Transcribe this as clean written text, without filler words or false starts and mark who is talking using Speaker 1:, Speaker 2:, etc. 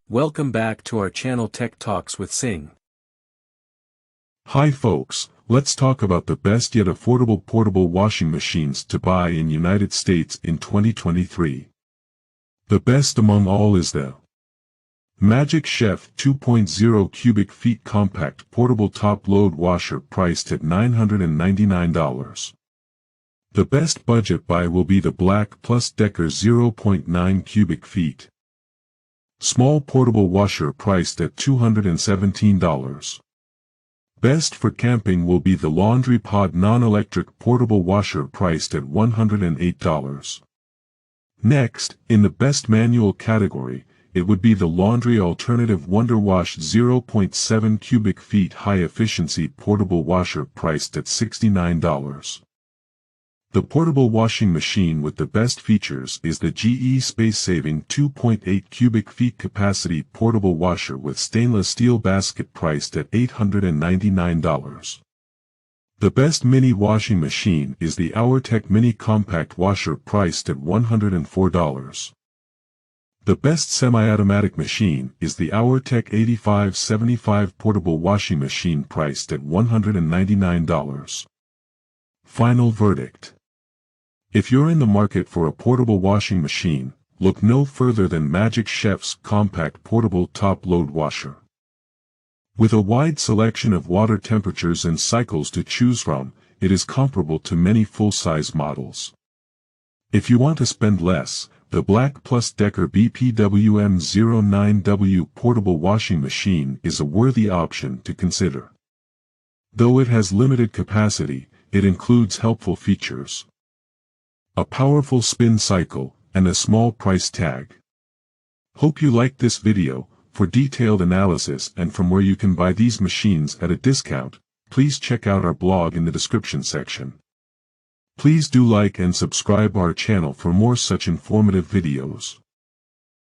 Speaker 1: Welcome back to our channel Tech Talks with Singh.
Speaker 2: Hi folks, let's talk about the best yet affordable portable washing machines to buy in United States in 2023. The best among all is the Magic Chef 2.0 cubic feet compact portable top-load washer priced at $999. The best budget buy will be the Black Plus Decker 0.9 cubic feet small portable washer priced at $217. Best for camping will be the Laundry Pod non-electric portable washer priced at $108. Next, in the best manual category, it would be the Laundry Alternative Wonder Wash 0.7 cubic feet high-efficiency portable washer priced at $69. The portable washing machine with the best features is the GE space-saving 2.8 cubic feet capacity portable washer with stainless steel basket priced at $899. The best mini washing machine is the OurTech Mini Compact Washer priced at $104. The best semi-automatic machine is the OurTech 8575 portable washing machine priced at $199. Final verdict. If you're in the market for a portable washing machine, look no further than Magic Chef's compact portable top-load washer. With a wide selection of water temperatures and cycles to choose from, it is comparable to many full-size models. If you want to spend less, the Black Plus Decker BPWM09W portable washing machine is a worthy option to consider. Though it has limited capacity, it includes helpful features: a powerful spin cycle, and a small price tag. Hope you liked this video. For detailed analysis and from where you can buy these machines at a discount, please check out our blog in the description section. Please do like and subscribe our channel for more such informative videos.